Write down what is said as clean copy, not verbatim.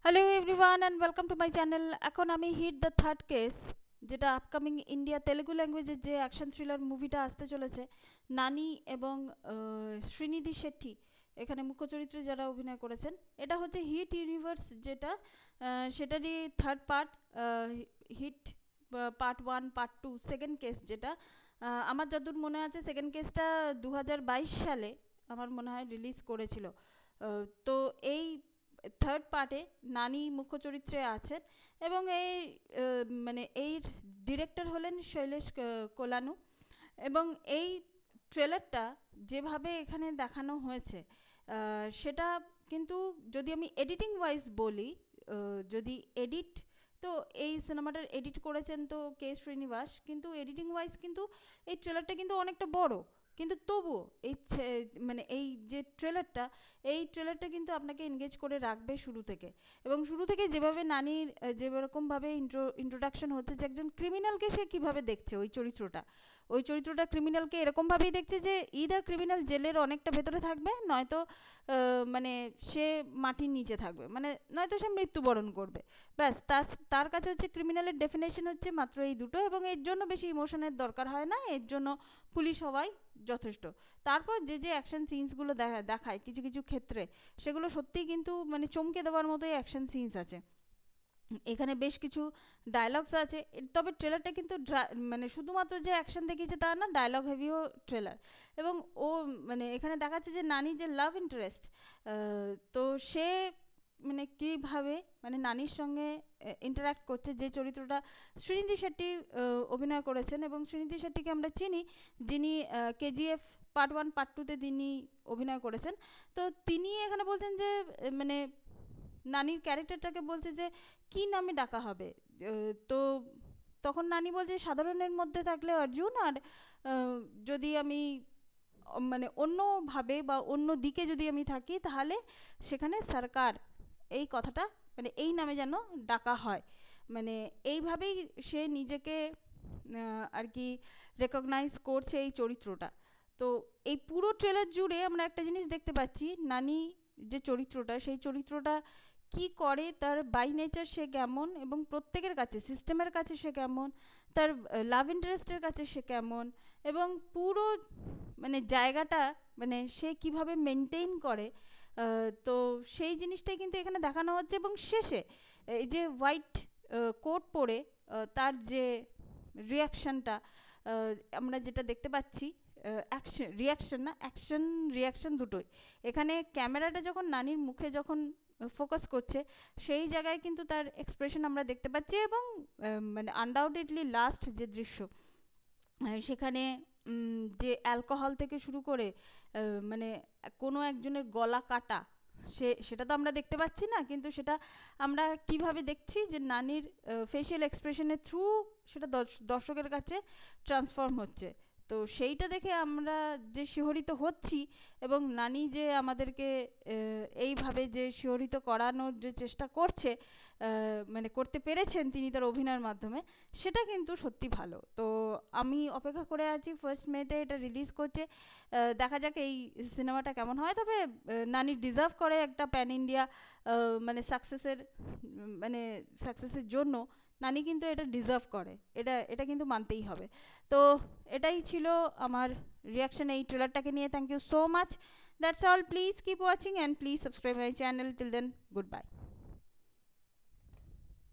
Hello everyone and welcome to my channel. এখন আমি hit the third case, যেটা upcoming India Telugu ল্যাঙ্গুয়েজের যে action thriller মুভিটা আসতে চলেছে, নানি এবং শ্রীনিধি শেট্টি এখানে মুখ্য চরিত্রে যারা অভিনয় করেছেন। এটা হচ্ছে হিট ইউনিভার্স, যেটা সেটারই third part. HIT part 1, part 2, second case, যেটা আমার যতদূর মনে আছে সেকেন্ড কেসটা 2022 সালে আমার মনে হয় রিলিজ করেছিল। তো এই থার্ড পার্টে নানি মুখ্য চরিত্রে আছেন এবং এই ডিরেক্টর হলেন শৈলেশ কোলানু। এবং এই ট্রেলারটা যেভাবে এখানে দেখানো হয়েছে, সেটা কিন্তু যদি আমি এডিটিং ওয়াইজ বলি, যদি এডিট, তো এই সিনেমাটার এডিট করেছেন তো কে শ্রীনিবাস, কিন্তু এডিটিং ওয়াইজ কিন্তু এই ট্রেলারটা কিন্তু অনেকটা বড়। কিন্তু তবুও এই যে ট্রেলারটা, এই ট্রেলারটা কিন্তু আপনাকে এনগেজ করে রাখবে শুরু থেকে। এবং শুরু থেকে যেভাবে নানির যেরকমভাবে ইন্ট্রোডাকশন হচ্ছে, যে একজন ক্রিমিনালকে সে কীভাবে দেখছে, ওই চরিত্রটা ক্রিমিনালকে এরকমভাবেই দেখছে যে ইদার ক্রিমিনাল জেলের অনেকটা ভেতরে থাকবে, নয়তো মানে সে মাটির নিচে থাকবে, মানে নয়তো সে মৃত্যুবরণ করবে। ব্যাস, তার তার কাছে হচ্ছে ক্রিমিনালের ডেফিনেশন হচ্ছে মাত্র এই দুটো, এবং এর জন্য বেশি ইমোশনের দরকার হয় না, এর জন্য পুলিশ হওয়াই যথেষ্ট। তারপর যে যে অ্যাকশন সিনসগুলো দেখায় কিছু কিছু ক্ষেত্রে, সেগুলো সত্যিই কিন্তু মানে চমকে দেওয়ার মতোই অ্যাকশন সিনস আছে। এখানে বেশ কিছু ডায়লগস আছে, তবে ট্রেলারটা কিন্তু মানে শুধুমাত্র যে অ্যাকশন দেখিয়েছে তা না, ডায়লগ হেভিও ট্রেলার। এবং ও মানে এখানে দেখাচ্ছে যে নানি যে লাভ ইন্টারেস্ট, তো সে মানে কীভাবে মানে নানির সঙ্গে ইন্টারাক্ট করছে, যে চরিত্রটা শ্রীনিধি শেট্টি অভিনয় করেছেন। এবং শ্রীনিধি শেট্টিকে আমরা চিনি, যিনি কেজিএফ পার্ট 1 পার্ট 2তে তিনি অভিনয় করেছেন। তো তিনি এখানে বলছেন যে মানে নানির ক্যারেক্টারটাকে বলছে যে কী নামে ডাকা হবে। তো তখন নানি বলছে সাধারণের মধ্যে থাকলে অর্জুন, আর যদি আমি মানে অন্যভাবে বা অন্য দিকে যদি আমি থাকি তাহলে সেখানে সরকার, এই কথাটা মানে এই নামে যেন ডাকা হয়। মানে এইভাবেই সে নিজেকে আর কি রেকগনাইজ করছে এই চরিত্রটা। তো এই পুরো ট্রেলার জুড়ে আমরা একটা জিনিস দেখতে পাচ্ছি, নানি যে চরিত্রটা, সেই চরিত্রটা কি করে, তার বাই নেচার সে কেমন, এবং প্রত্যেকের কাছে, সিস্টেমের কাছে সে কেমন, তার লাভ ইন্টারেস্টের কাছে সে কেমন, এবং পুরো মানে জায়গাটা মানে সে কিভাবে মেনটেন করে। তো সেই জিনিসটাই কিন্তু এখানে দেখানো হচ্ছে। এবং শেষে এই যে হোয়াইট কোট পরে তার যে রিয়াকশানটা আমরা যেটা দেখতে পাচ্ছি, অ্যাকশন রিয়াকশন না, অ্যাকশন রিয়াকশন দুটোই। এখানে ক্যামেরাটা যখন নানির মুখে যখন ফোকাস করছে, সেই জায়গায় কিন্তু তার এক্সপ্রেশন আমরা দেখতে পাচ্ছি। এবং মানে আনডাউটেডলি লাস্ট যে দৃশ্য, সেখানে যে অ্যালকোহল থেকে শুরু করে মানে কোনো একজনের গলা কাটা, সেটা তো আমরা দেখতে পাচ্ছি না, কিন্তু সেটা আমরা কিভাবে দেখছি যে নানির ফেশিয়াল এক্সপ্রেশনের থ্রু সেটা দর্শকের কাছে ট্রান্সফর্ম হচ্ছে। তো সেইটা দেখে আমরা যে শিহরিত হচ্ছি, এবং নানি যে আমাদেরকে এইভাবে যে শিহরিত করানোর যে চেষ্টা করছে, মানে করতে পেরেছেন তিনি তার অভিনয়ের মাধ্যমে, সেটা কিন্তু সত্যি ভালো। তো আমি অপেক্ষা করে আছি 1 মেতে এটা রিলিজ করছে, দেখা যাক এই সিনেমাটা কেমন হয়। তবে নানি ডিজার্ভ করে একটা প্যান ইন্ডিয়া মানে সাকসেসের জন্য নানি কিন্তু এটা ডিজার্ভ করে, এটা এটা কিন্তু মানতেই হবে। তো এটাই ছিল আমার রিয়াকশন এই ট্রেলারটাকে নিয়ে। Thank you so much. That's all. Please keep watching and please subscribe my channel. Till then, good bye.